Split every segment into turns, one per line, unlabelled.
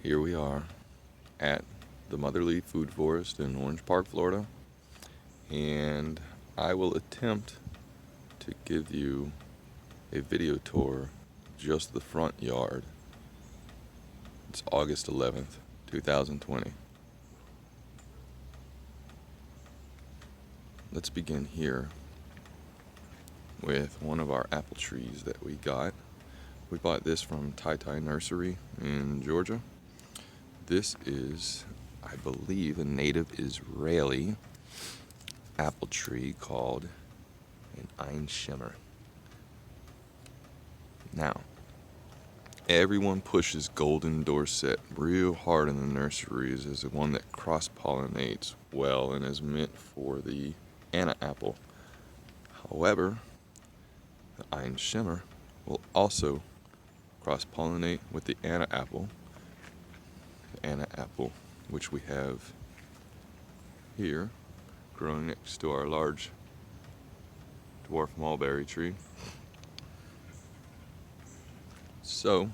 Here we are at the Motherly Food Forest in Orange Park, Florida, and I will attempt to give you a video tour of just the front yard. It's August 11th, 2020. Let's begin here with one of our apple trees that we got. We bought this from Tai Nursery in Georgia. This is, I believe, a native Israeli apple tree called an Einshimmer. Now, everyone pushes Golden Dorset real hard in the nurseries as the one that cross-pollinates well and is meant for the Anna apple. However, the Einshimmer will also cross-pollinate with the Anna apple. The Anna apple, which we have here, growing next to our large dwarf mulberry tree. So,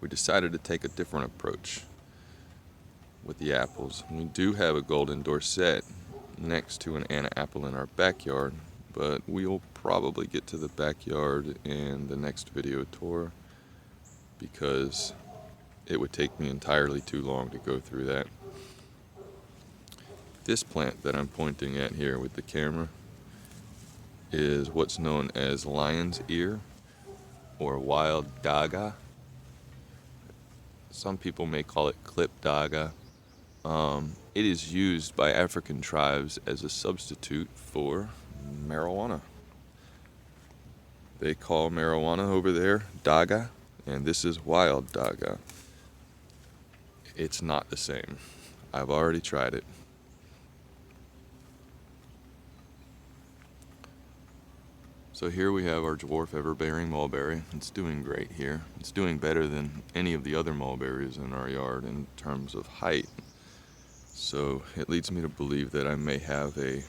we decided to take a different approach with the apples. We do have a Golden Dorset next to an Anna apple in our backyard, but we'll probably get to the backyard in the next video tour because it would take me entirely too long to go through that. This plant that I'm pointing at here with the camera is what's known as lion's ear or wild Dagger. Some people may call it clip Dagger. It is used by African tribes as a substitute for marijuana. They call marijuana over there Dagger, and this is wild Dagger. It's not the same. I've already tried it. So here we have our dwarf ever-bearing mulberry. It's doing great here. It's doing better than any of the other mulberries in our yard in terms of height. So it leads me to believe that I may have a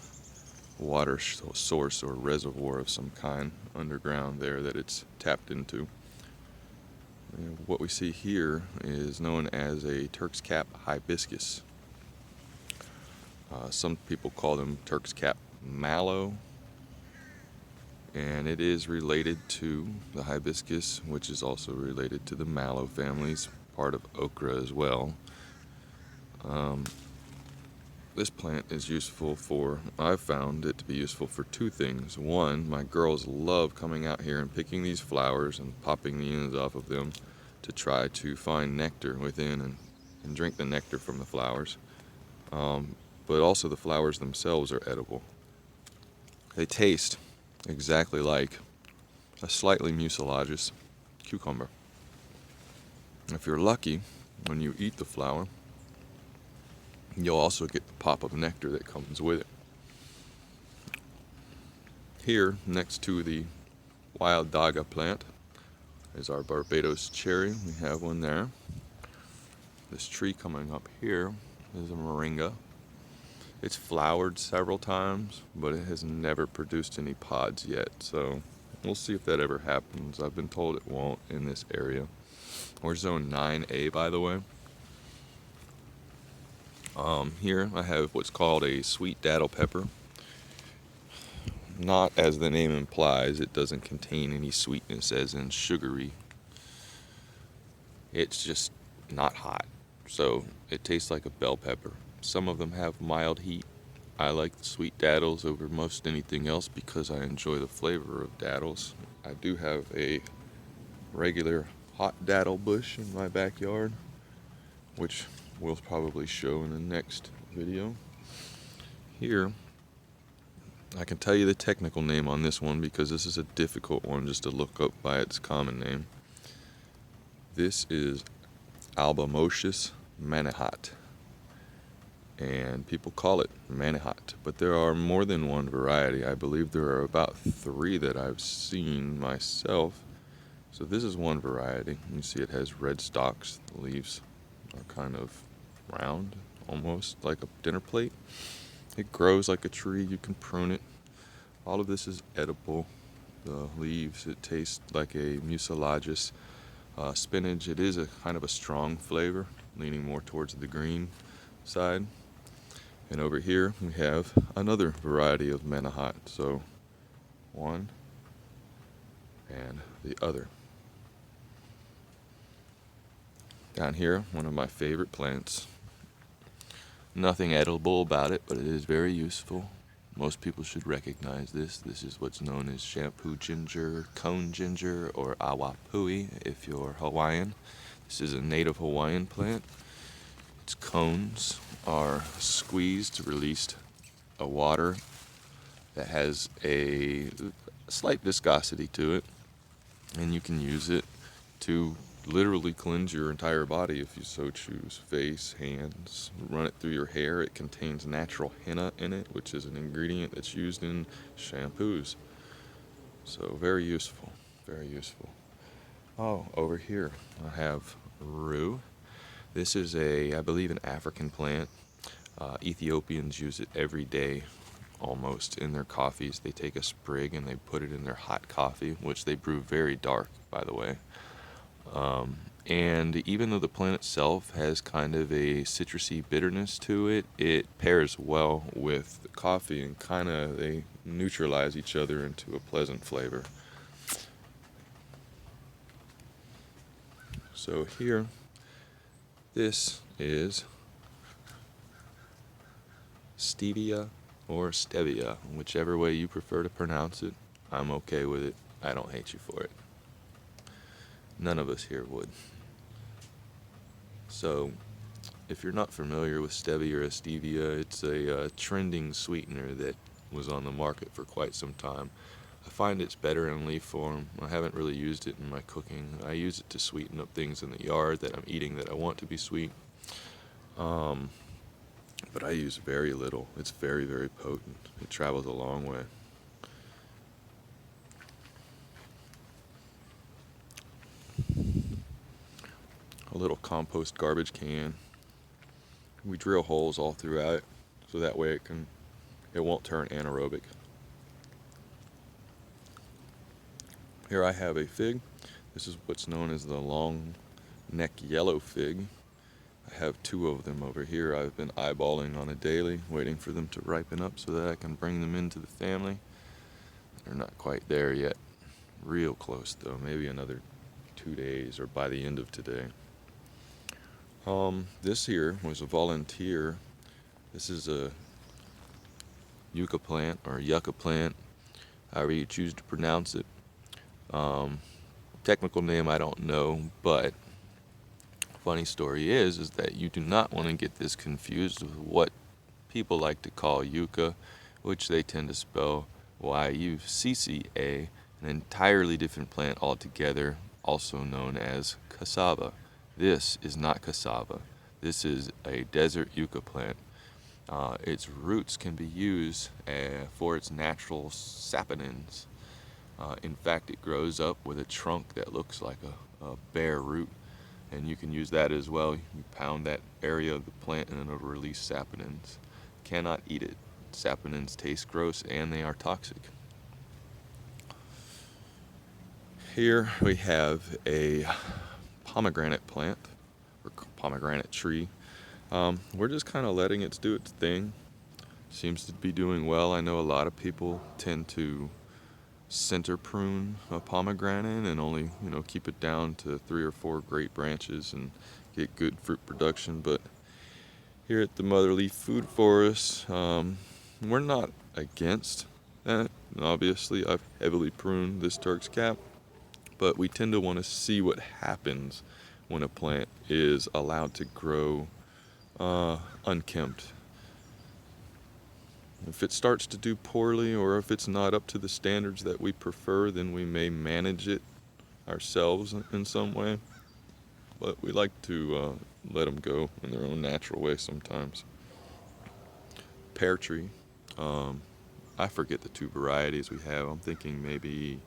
water source or reservoir of some kind underground there that it's tapped into. And what we see here is known as a Turk's cap hibiscus. Some people call them Turk's cap mallow, and it is related to the hibiscus, which is also related to the mallow families, part of okra as well. This plant is useful for, I've found it to be useful for two things. One, my girls love coming out here and picking these flowers and popping the ends off of them to try to find nectar within and drink the nectar from the flowers. But also the flowers themselves are edible. They taste exactly like a slightly mucilaginous cucumber. If you're lucky, when you eat the flower, you'll also get the pop of nectar that comes with it. Here, next to the wild Dagger plant, is our Barbados Cherry. We have one there. This tree coming up here is a moringa. It's flowered several times, but it has never produced any pods yet, so we'll see if that ever happens. I've been told it won't in this area. We're zone 9A, by the way. Here I have what's called a sweet daddle pepper. Not as the name implies, it doesn't contain any sweetness as in sugary. It's just not hot, so it tastes like a bell pepper. Some of them have mild heat. I like the sweet daddles over most anything else because I enjoy the flavor of daddles. I do have a regular hot daddle bush in my backyard, which we'll probably show in the next video. Here, I can tell you the technical name on this one because this is a difficult one just to look up by its common name. This is Albumosius Manhot, and people call it Manhot, but there are more than one variety. I believe there are about 3 that I've seen myself. So this is one variety. You see it has red stalks. The leaves are kind of round, almost like a dinner plate. It grows like a tree. You can prune it. All of this is edible. The leaves, it tastes like a mucilaginous Spinach, it is a kind of a strong flavor, leaning more towards the green side. And over here we have another variety of Manhot. So one and the other. Down here, one of my favorite plants. Nothing edible about it, but it is very useful. Most people should recognize this. This is what's known as shampoo ginger, cone ginger, or awapui if you're Hawaiian. This is a native Hawaiian plant. Its cones are squeezed to release a water that has a slight viscosity to it, and you can use it to literally cleanse your entire body if you so choose. Face, hands, run it through your hair. It contains natural henna in it, which is an ingredient that's used in shampoos. So very useful, very useful. Oh, over here I have Roux. This is I believe, an African plant. Ethiopians use it every day, almost, in their coffees. They take a sprig and they put it in their hot coffee, which they brew very dark, by the way. And even though the plant itself has kind of a citrusy bitterness to it, it pairs well with the coffee and they neutralize each other into a pleasant flavor. So here, this is stevia or stevia, whichever way you prefer to pronounce it. I'm okay with it. I don't hate you for it. None of us here would. So, if you're not familiar with stevia or stevia, it's a trending sweetener that was on the market for quite some time. I find it's better in leaf form. I haven't really used it in my cooking. I use it to sweeten up things in the yard that I'm eating that I want to be sweet. But I use very little. It's very, very potent. It travels a long way. A little compost garbage can. We drill holes all throughout it so that way it won't turn anaerobic. Here I have a fig. This is what's known as the long neck yellow fig. I have 2 of them over here. I've been eyeballing on a daily, waiting for them to ripen up so that I can bring them into the family. They're not quite there yet. Real close though, maybe another 2 days or by the end of today. This here was a volunteer. This is a Yuca plant or Yucca plant, however you choose to pronounce it. Technical name I don't know, but funny story is that you do not want to get this confused with what people like to call Yuca, which they tend to spell Yucca, an entirely different plant altogether, also known as cassava. This is not cassava. This is a desert yucca plant. Its roots can be used for its natural saponins. In fact, it grows up with a trunk that looks like a bare root, and you can use that as well. You pound that area of the plant and it'll release saponins. Cannot eat it. Saponins taste gross and they are toxic. Here we have a pomegranate plant, or pomegranate tree. We're just kind of letting it do its thing. Seems to be doing well. I know a lot of people tend to center prune a pomegranate and only, keep it down to 3 or 4 great branches and get good fruit production. But here at the Motherleaf Food Forest, we're not against that. Obviously, I've heavily pruned this Turk's cap, but we tend to want to see what happens when a plant is allowed to grow unkempt. If it starts to do poorly, or if it's not up to the standards that we prefer, then we may manage it ourselves in some way. But we like to let them go in their own natural way sometimes. Pear tree. I forget the 2 varieties we have. I'm thinking maybe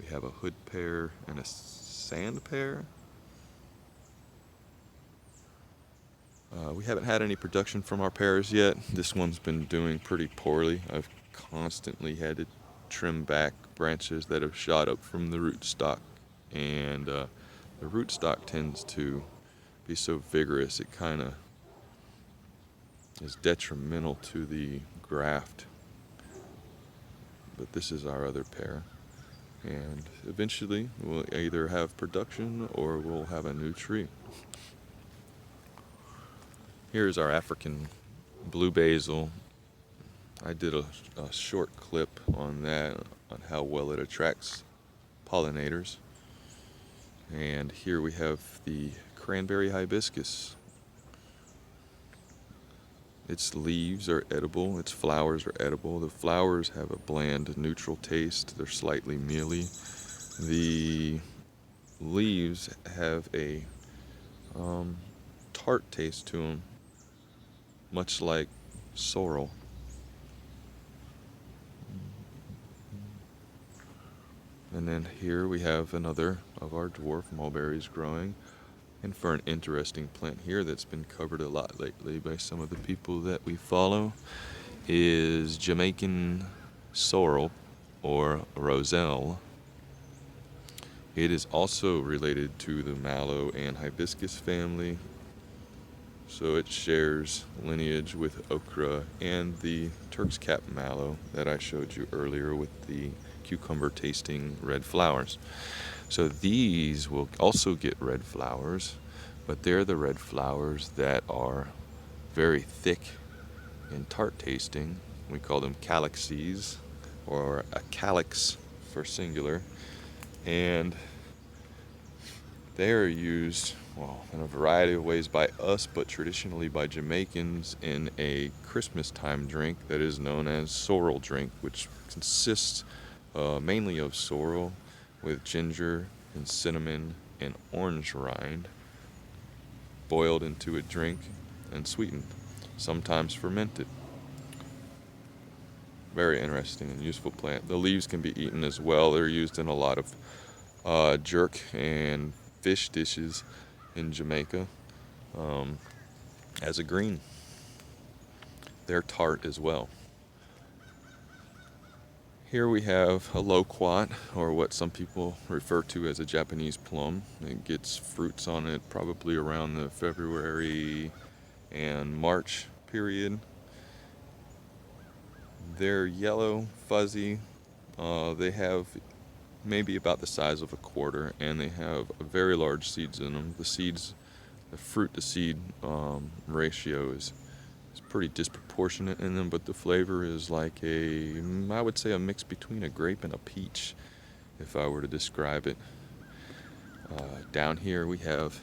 we have a hood pear and a sand pear. We haven't had any production from our pears yet. This one's been doing pretty poorly. I've constantly had to trim back branches that have shot up from the rootstock, and The rootstock tends to be so vigorous it kind of is detrimental to the graft. But this is our other pair. And eventually we'll either have production or we'll have a new tree. Here's our African blue basil. I did a short clip on that, on how well it attracts pollinators. And here we have the cranberry hibiscus. Its leaves are edible, its flowers are edible. The flowers have a bland, neutral taste. They're slightly mealy. The leaves have a tart taste to them, much like sorrel. And then here we have another of our dwarf mulberries growing. And for an interesting plant here that's been covered a lot lately by some of the people that we follow is Jamaican sorrel, or roselle. It is also related to the mallow and hibiscus family, so it shares lineage with okra and the Turk's cap mallow that I showed you earlier with the cucumber tasting red flowers. So these will also get red flowers, but they're the red flowers that are very thick and tart tasting. We call them calyxes, or a calyx for singular. And they are used, well, in a variety of ways by us, but traditionally by Jamaicans in a Christmas time drink that is known as sorrel drink, which consists mainly of sorrel with ginger and cinnamon and orange rind boiled into a drink and sweetened, sometimes fermented. Very interesting and useful plant. The leaves can be eaten as well. They're used in a lot of jerk and fish dishes in Jamaica as a green. They're tart as well. Here we have a loquat, or what some people refer to as a Japanese plum. It gets fruits on it probably around the February and March period. They're yellow, fuzzy. They have maybe about the size of a quarter, and they have very large seeds in them. The fruit to seed ratio is pretty disproportionate in them, but the flavor is like I would say a mix between a grape and a peach, if I were to describe it. Down here we have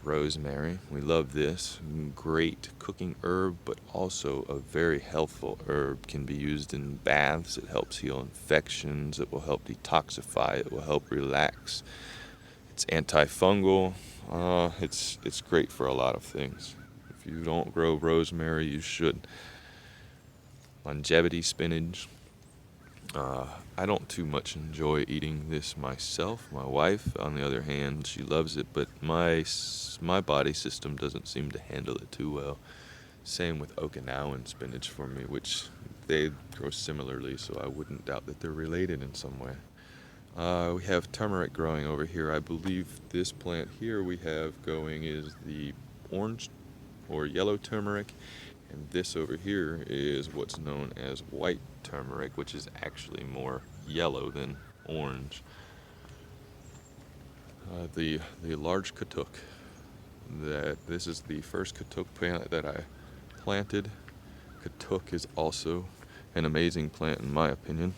rosemary. We love this. Great cooking herb, but also a very healthful herb. Can be used in baths. It helps heal infections. It will help detoxify. It will help relax. It's antifungal. It's great for a lot of things. If you don't grow rosemary, you should. Longevity spinach. I don't too much enjoy eating this myself. My wife, on the other hand, she loves it, but my body system doesn't seem to handle it too well. Same with Okinawan spinach for me, which they grow similarly, so I wouldn't doubt that they're related in some way. We have turmeric growing over here. I believe this plant here we have going is the orange or yellow turmeric, and this over here is what's known as white turmeric, which is actually more yellow than orange. The large Katuk. This is the first Katuk plant that I planted. Katuk is also an amazing plant in my opinion.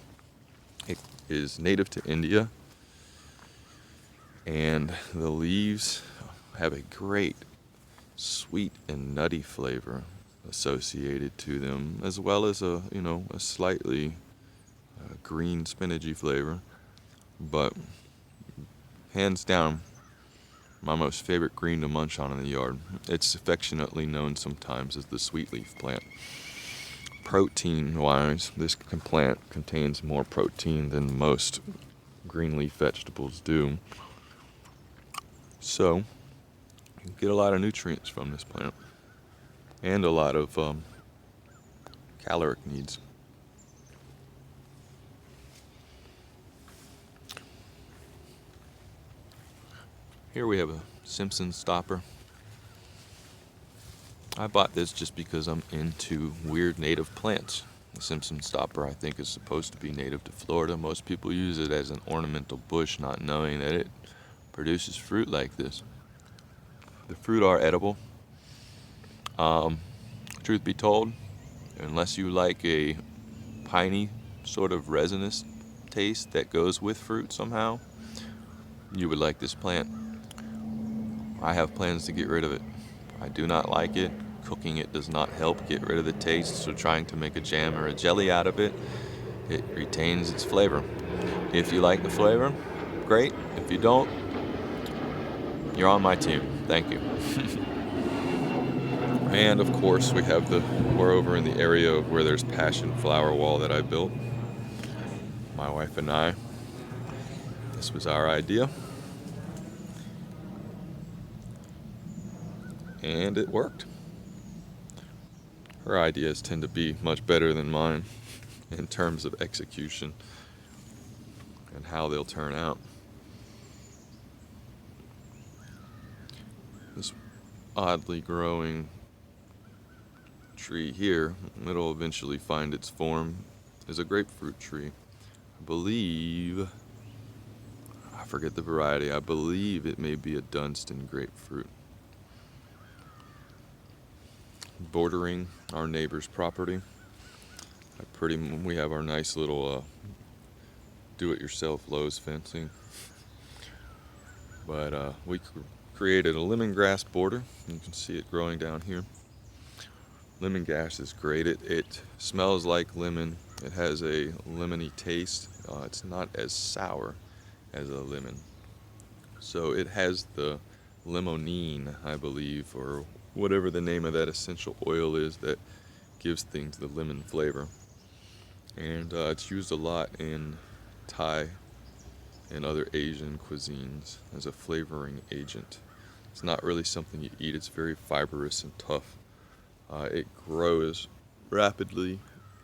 It is native to India, and the leaves have a great sweet and nutty flavor associated to them, as well as a slightly green spinachy flavor. But hands down, my most favorite green to munch on in the yard. It's affectionately known sometimes as the sweet leaf plant. Protein wise, this plant contains more protein than most green leaf vegetables do, so you get a lot of nutrients from this plant and a lot of caloric needs. Here we have a Simpsonstopper. I bought this just because I'm into weird native plants. The Simpsonstopper, I think, is supposed to be native to Florida. Most people use it as an ornamental bush, not knowing that it produces fruit like this. The fruit are edible. Truth be told, unless you like a piney sort of resinous taste that goes with fruit somehow, you would like this plant. I have plans to get rid of it. I do not like it. Cooking it does not help get rid of the taste, so trying to make a jam or a jelly out of it, it retains its flavor. If you like the flavor, great. If you don't, you're on my team. Thank you. And of course, we're over in the area of where there's passion flower wall that I built. My wife and I. This was our idea. And it worked. Her ideas tend to be much better than mine in terms of execution and how they'll turn out. This oddly growing tree here, it'll eventually find its form, is a grapefruit tree. I forget the variety, I believe it may be a Dunstan grapefruit. Bordering our neighbor's property. We have our nice little do-it-yourself Lowe's fencing. But we created a lemongrass border. You can see it growing down here. Lemongrass is great. It smells like lemon. It has a lemony taste. It's not as sour as a lemon. So it has the limonene, I believe, or whatever the name of that essential oil is that gives things the lemon flavor. And it's used a lot in Thai and other Asian cuisines as a flavoring agent. It's not really something you eat. It's very fibrous and tough. It grows rapidly.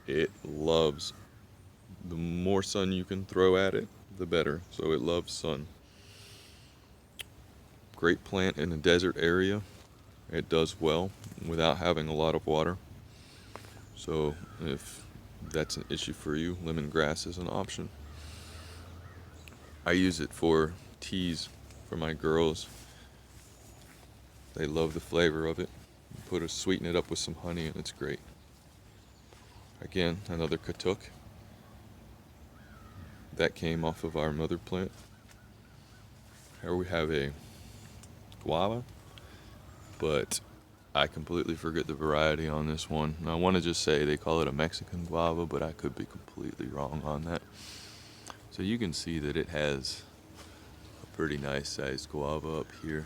It loves, the more sun you can throw at it, the better. So it loves sun. Great plant in a desert area. It does well without having a lot of water. So if that's an issue for you, lemongrass is an option. I use it for teas for my girls. They love the flavor of it. Sweeten it up with some honey and it's great. Again, another Katuk. That came off of our mother plant. Here we have a Guava, but I completely forget the variety on this one. I want to just say they call it a Mexican guava, but I could be completely wrong on that. So you can see that it has a pretty nice sized guava up here.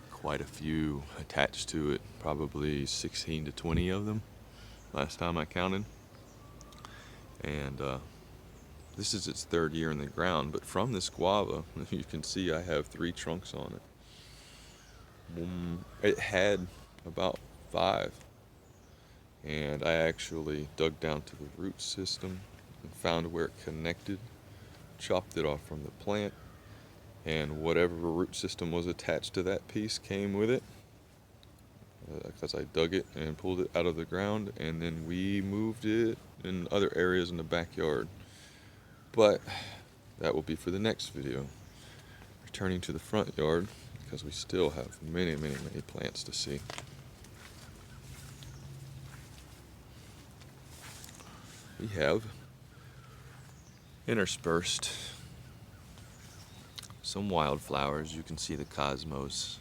Quite a few attached to it, probably 16 to 20 of them last time I counted. And this is its third year in the ground, but from this guava, you can see I have 3 trunks on it. It had about 5, and I actually dug down to the root system and found where it connected, chopped it off from the plant, and whatever root system was attached to that piece came with it, because I dug it and pulled it out of the ground, and then we moved it in other areas in the backyard. But that will be for the next video. Returning to the front yard, because we still have many plants to see. We have interspersed some wildflowers. You can see the cosmos.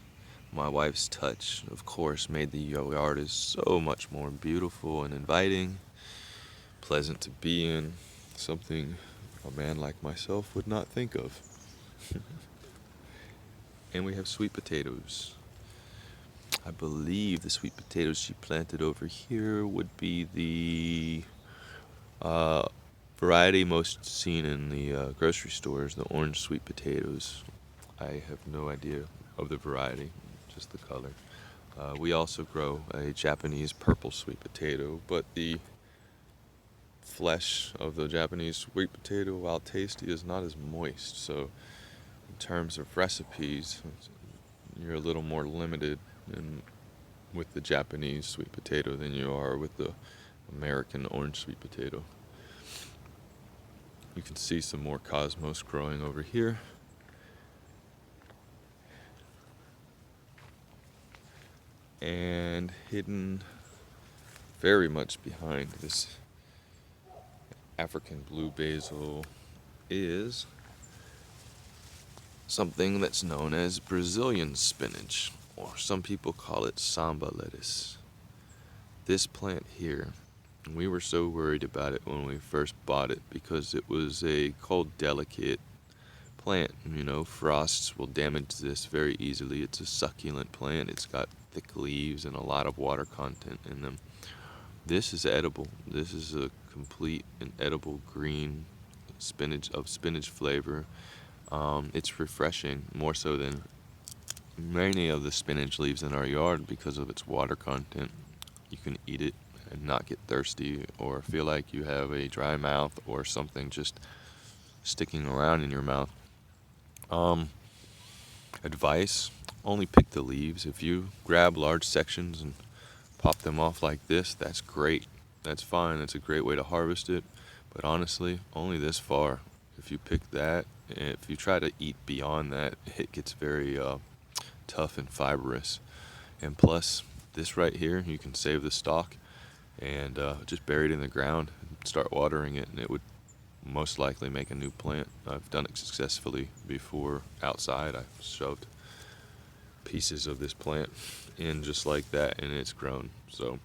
My wife's touch, of course, made the yard is so much more beautiful and inviting, pleasant to be in, something a man like myself would not think of. And we have sweet potatoes. I believe the sweet potatoes she planted over here would be the variety most seen in the grocery stores, the orange sweet potatoes. I have no idea of the variety, just the color. We also grow a Japanese purple sweet potato, but the flesh of the Japanese sweet potato, while tasty, is not as moist, so In terms of recipes, you're a little more limited with the Japanese sweet potato than you are with the American orange sweet potato. You can see some more cosmos growing over here. And hidden very much behind this African blue basil is something that's known as Brazilian spinach, or some people call it samba lettuce. This plant here, we were so worried about it when we first bought it because it was a cold delicate plant. You know, frosts will damage this very easily. It's a succulent plant. It's got thick leaves and a lot of water content in them. This is edible. This is a complete and edible green spinach flavor. It's refreshing, more so than many of the spinach leaves in our yard because of its water content. You can eat it and not get thirsty or feel like you have a dry mouth or something just sticking around in your mouth. Advice, only pick the leaves. If you grab large sections and pop them off like this, that's great. That's fine. That's a great way to harvest it. But honestly, only this far. If you pick that, if you try to eat beyond that, it gets very tough and fibrous. And plus, this right here, you can save the stalk and just bury it in the ground and start watering it, and it would most likely make a new plant. I've done it successfully before outside. I've shoved pieces of this plant in just like that, and it's grown. So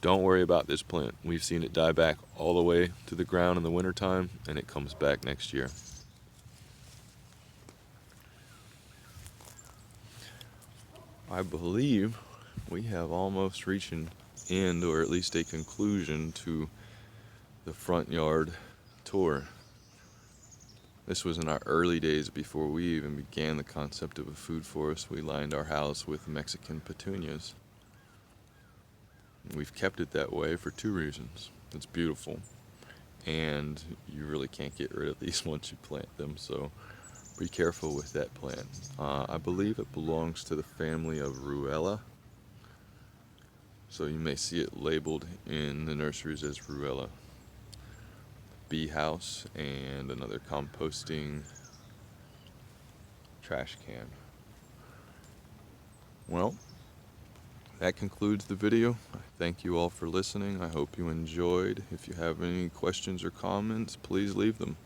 don't worry about this plant. We've seen it die back all the way to the ground in the wintertime, and it comes back next year. I believe we have almost reached an end, or at least a conclusion, to the front yard tour. This was in our early days before we even began the concept of a food forest. We lined our house with Mexican petunias. We've kept it that way for two reasons. It's beautiful, and you really can't get rid of these once you plant them, so be careful with that plant. I believe it belongs to the family of Ruella, so you may see it labeled in the nurseries as Ruella. Bee house and another composting trash can. Well, that concludes the video. I thank you all for listening. I hope you enjoyed. If you have any questions or comments, please leave them.